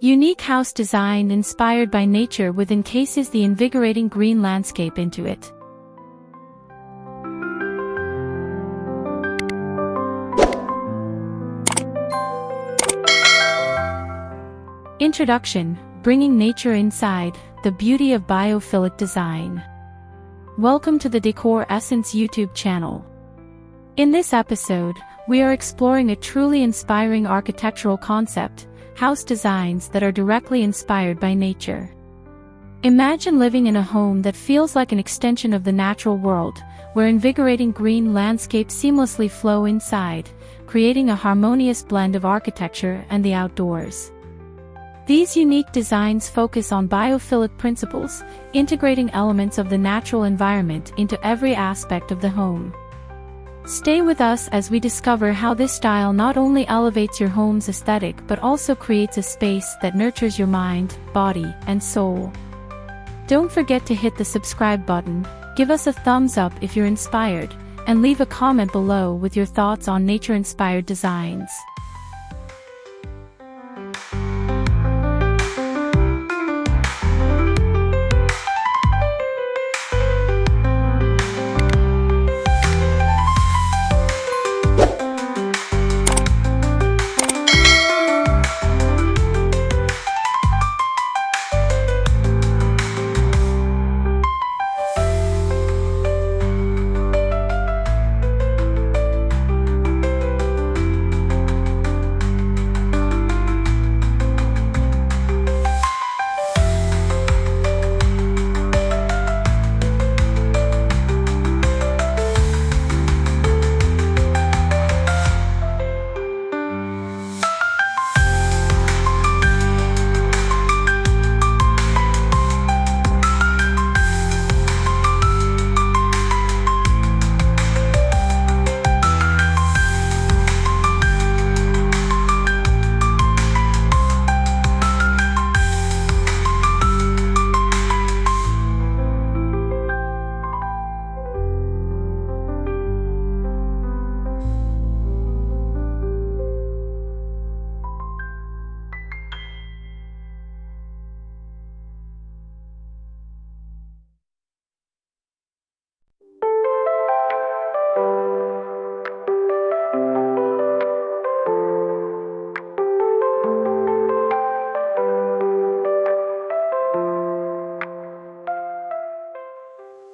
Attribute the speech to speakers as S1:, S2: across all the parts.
S1: Unique house design inspired by nature with encases the invigorating green landscape into it. Introduction: bringing nature inside, the beauty of biophilic design. Welcome to the Decor Essence YouTube channel. In this episode, we are exploring a truly inspiring architectural concept: house designs that are directly inspired by nature. Imagine living in a home that feels like an extension of the natural world, where invigorating green landscapes seamlessly flow inside, creating a harmonious blend of architecture and the outdoors. These unique designs focus on biophilic principles, integrating elements of the natural environment into every aspect of the home. Stay with us as we discover how this style not only elevates your home's aesthetic but also creates a space that nurtures your mind, body, and soul. Don't forget to hit the subscribe button, give us a thumbs up if you're inspired, and leave a comment below with your thoughts on nature-inspired designs.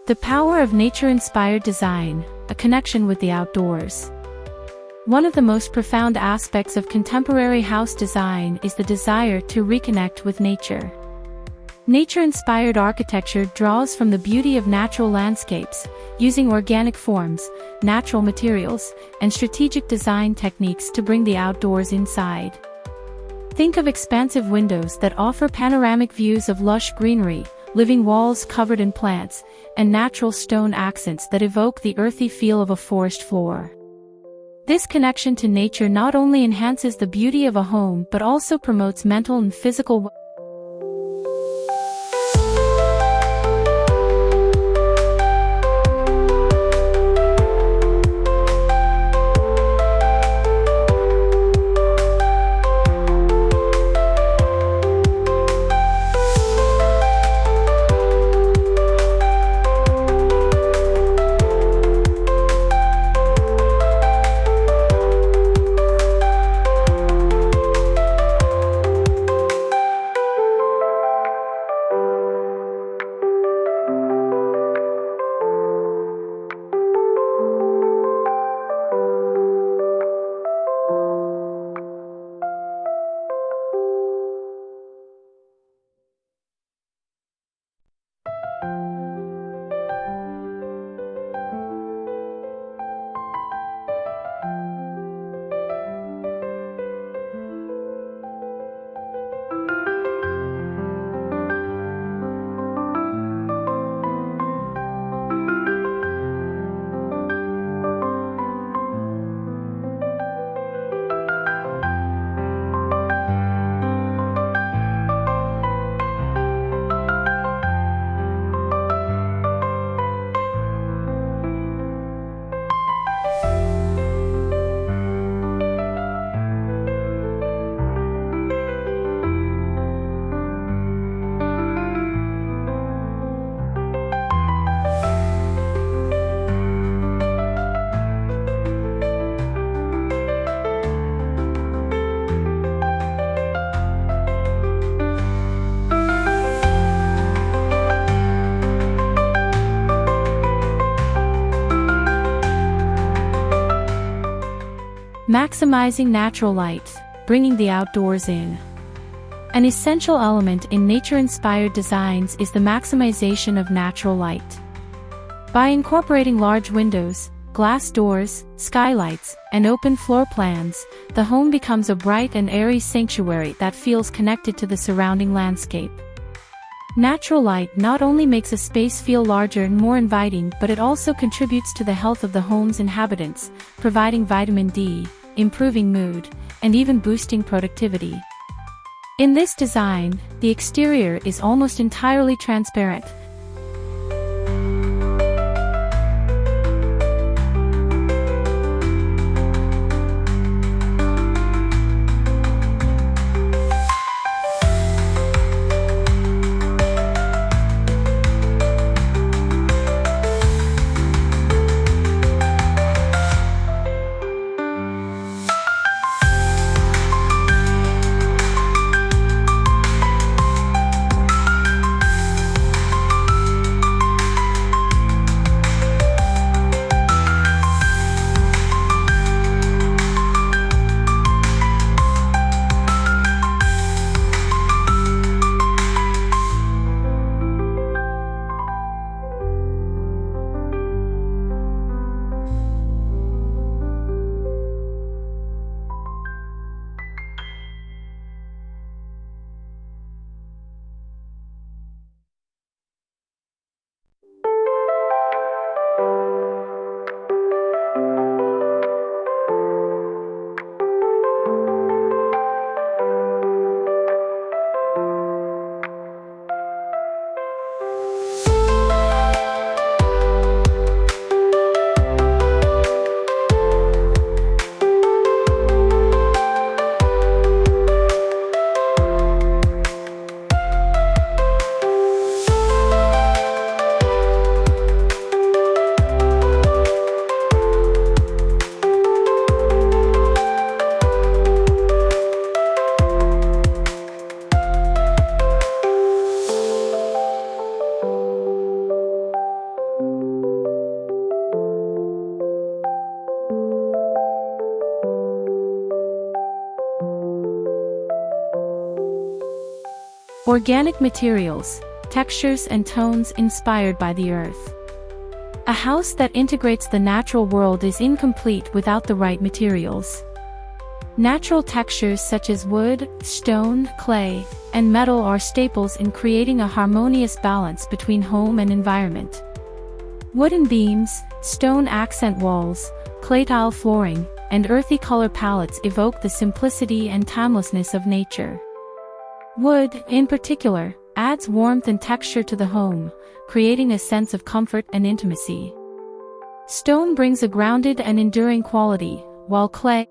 S1: The power of nature-inspired design, a connection with the outdoors. One of the most profound aspects of contemporary house design is the desire to reconnect with nature. Nature-inspired architecture draws from the beauty of natural landscapes, using organic forms, natural materials, and strategic design techniques to bring the outdoors inside. Think of expansive windows that offer panoramic views of lush greenery, living walls covered in plants, and natural stone accents that evoke the earthy feel of a forest floor. This connection to nature not only enhances the beauty of a home but also promotes mental and physical well-being. Maximizing natural light, bringing the outdoors in. An essential element in nature-inspired designs is the maximization of natural light. By incorporating large windows, glass doors, skylights, and open floor plans, the home becomes a bright and airy sanctuary that feels connected to the surrounding landscape. Natural light not only makes a space feel larger and more inviting, but it also contributes to the health of the home's inhabitants, providing vitamin D, improving mood, and even boosting productivity. In this design, the exterior is almost entirely transparent. Organic materials, textures and tones inspired by the earth. A house that integrates the natural world is incomplete without the right materials. Natural textures such as wood, stone, clay, and metal are staples in creating a harmonious balance between home and environment. Wooden beams, stone accent walls, clay tile flooring, and earthy color palettes evoke the simplicity and timelessness of nature. Wood, in particular, adds warmth and texture to the home, creating a sense of comfort and intimacy. Stone brings a grounded and enduring quality, while clay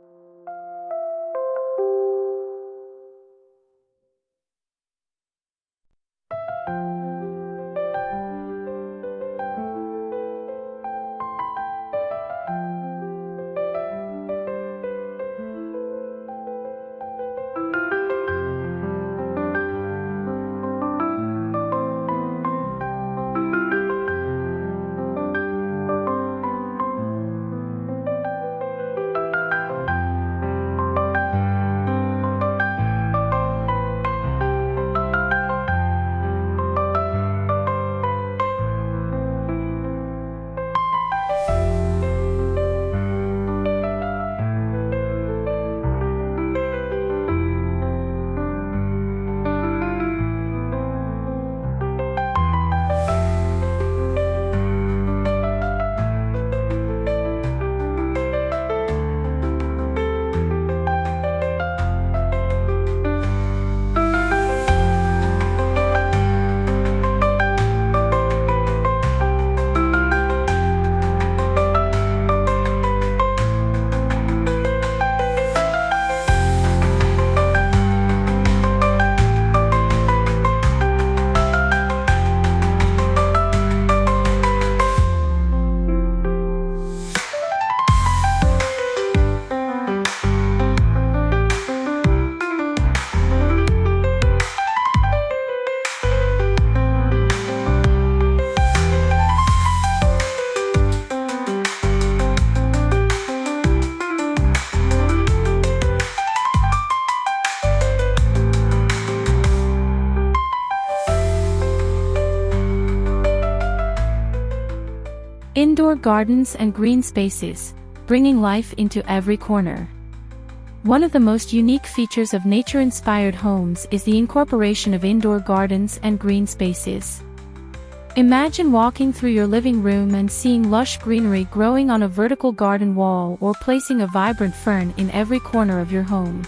S1: Indoor gardens and green spaces, bringing life into every corner. One of the most unique features of nature-inspired homes is the incorporation of indoor gardens and green spaces. Imagine walking through your living room and seeing lush greenery growing on a vertical garden wall or placing a vibrant fern in every corner of your home.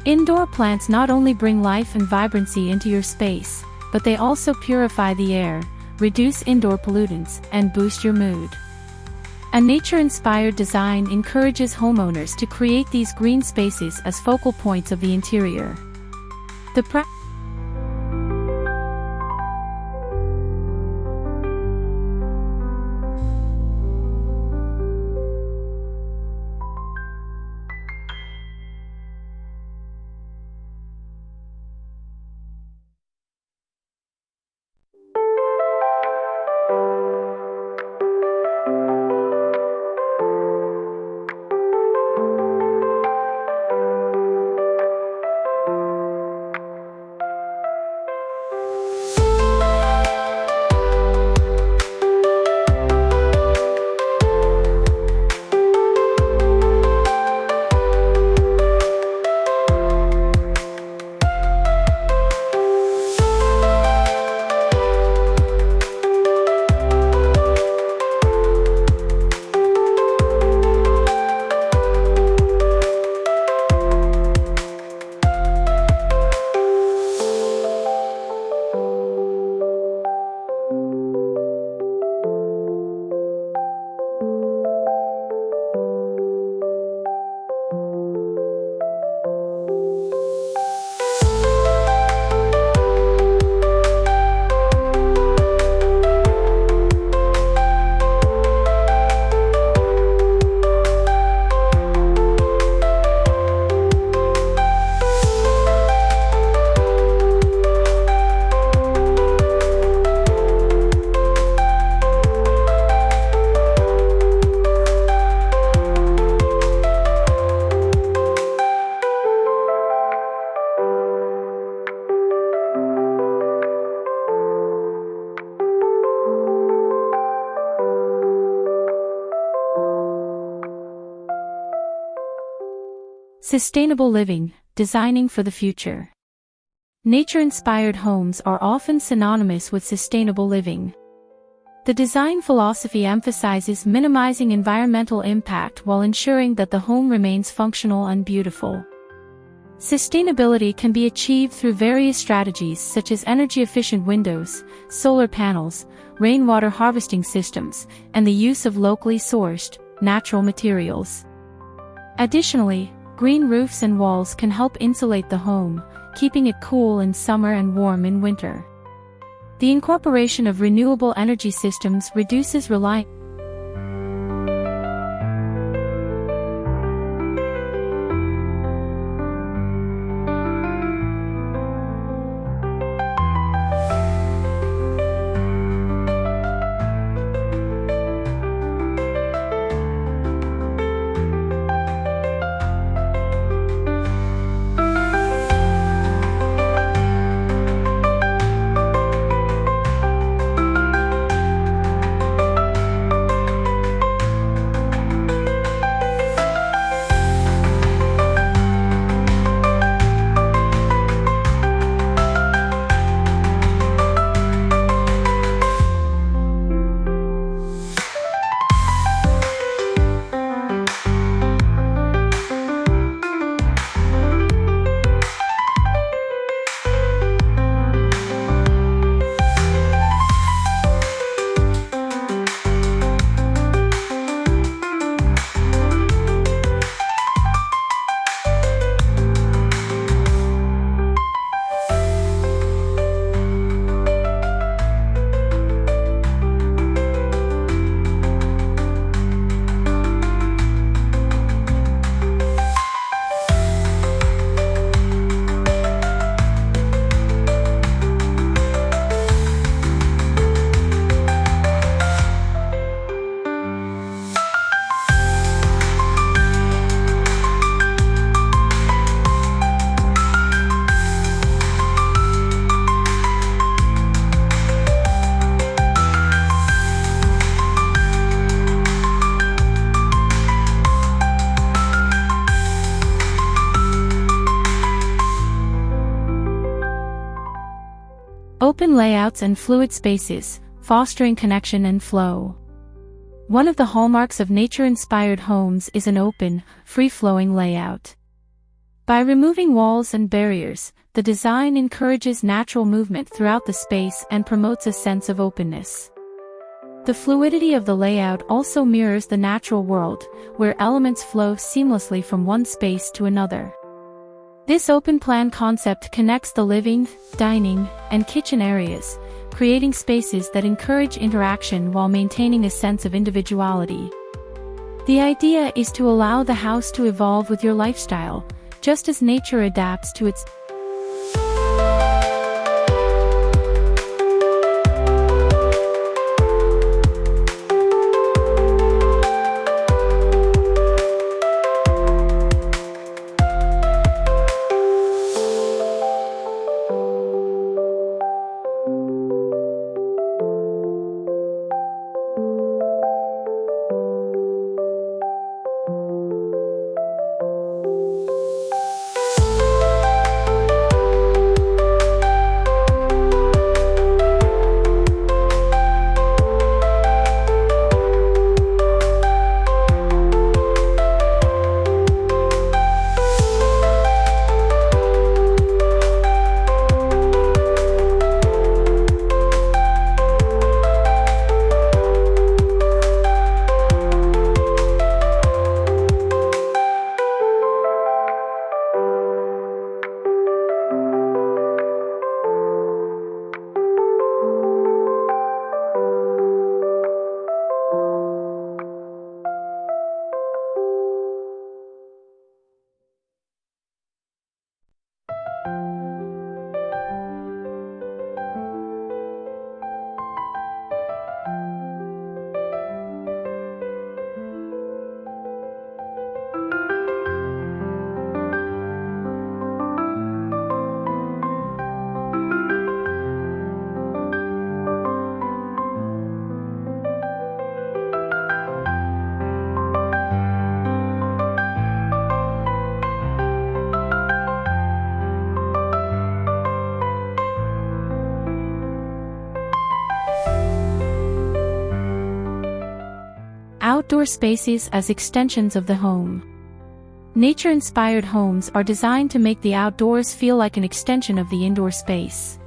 S1: Indoor plants not only bring life and vibrancy into your space, but they also purify the air, reduce indoor pollutants, and boost your mood. A nature-inspired design encourages homeowners to create these green spaces as focal points of the interior. The Sustainable living, designing for the future. Nature-inspired homes are often synonymous with sustainable living. The design philosophy emphasizes minimizing environmental impact while ensuring that the home remains functional and beautiful. Sustainability can be achieved through various strategies such as energy-efficient windows, solar panels, rainwater harvesting systems, and the use of locally sourced, natural materials. Additionally, green roofs and walls can help insulate the home, keeping it cool in summer and warm in winter. The incorporation of renewable energy systems reduces reliance Open layouts and fluid spaces, fostering connection and flow. One of the hallmarks of nature-inspired homes is an open, free-flowing layout. By removing walls and barriers, the design encourages natural movement throughout the space and promotes a sense of openness. The fluidity of the layout also mirrors the natural world, where elements flow seamlessly from one space to another. This open-plan concept connects the living, dining, and kitchen areas, creating spaces that encourage interaction while maintaining a sense of individuality. The idea is to allow the house to evolve with your lifestyle, just as nature adapts to its outdoor spaces as extensions of the home. Nature-inspired homes are designed to make the outdoors feel like an extension of the indoor space.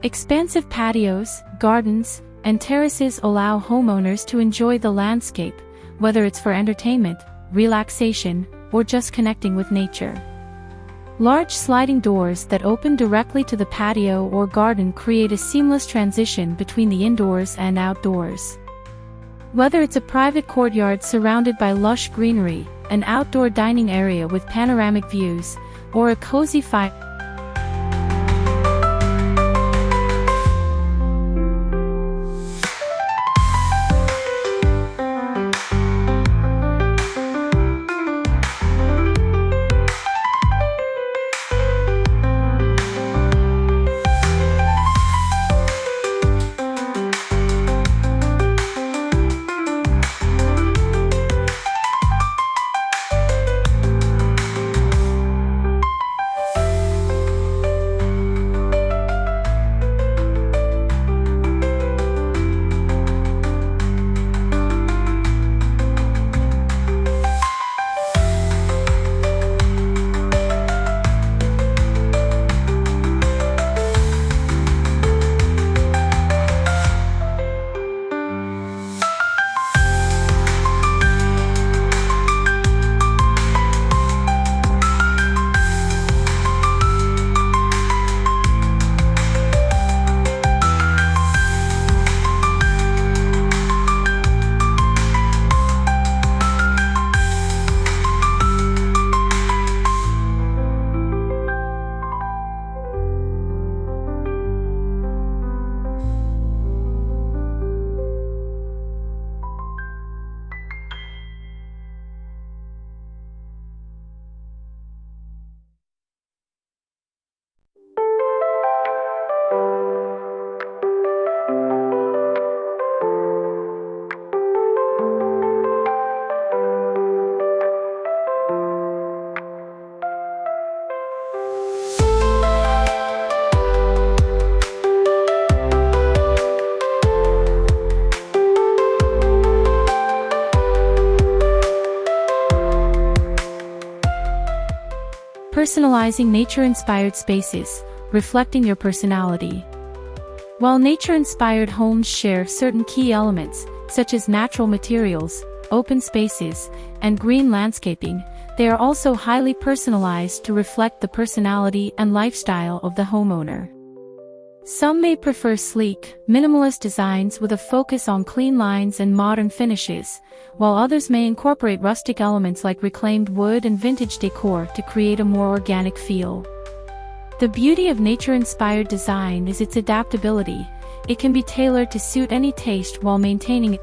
S1: Expansive patios, gardens, and terraces allow homeowners to enjoy the landscape, whether it's for entertainment, relaxation, or just connecting with nature. Large sliding doors that open directly to the patio or garden create a seamless transition between the indoors and outdoors. Whether it's a private courtyard surrounded by lush greenery, an outdoor dining area with panoramic views, or a cozy fire, Personalizing nature-inspired spaces, reflecting your personality. While nature-inspired homes share certain key elements, such as natural materials, open spaces, and green landscaping, they are also highly personalized to reflect the personality and lifestyle of the homeowner. Some may prefer sleek, minimalist designs with a focus on clean lines and modern finishes, while others may incorporate rustic elements like reclaimed wood and vintage decor to create a more organic feel. The beauty of nature-inspired design is its adaptability. It can be tailored to suit any taste while maintaining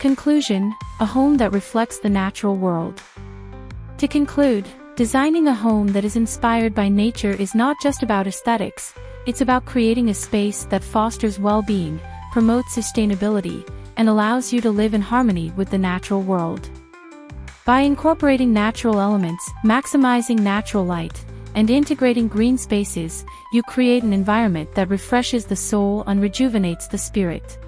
S1: Conclusion: a home that reflects the natural world. To conclude, designing a home that is inspired by nature is not just about aesthetics, it's about creating a space that fosters well-being, promotes sustainability, and allows you to live in harmony with the natural world. By incorporating natural elements, maximizing natural light, and integrating green spaces, you create an environment that refreshes the soul and rejuvenates the spirit.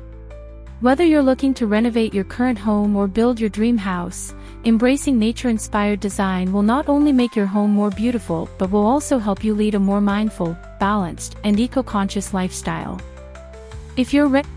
S1: Whether you're looking to renovate your current home or build your dream house, embracing nature-inspired design will not only make your home more beautiful but will also help you lead a more mindful, balanced, and eco-conscious lifestyle. If you're ready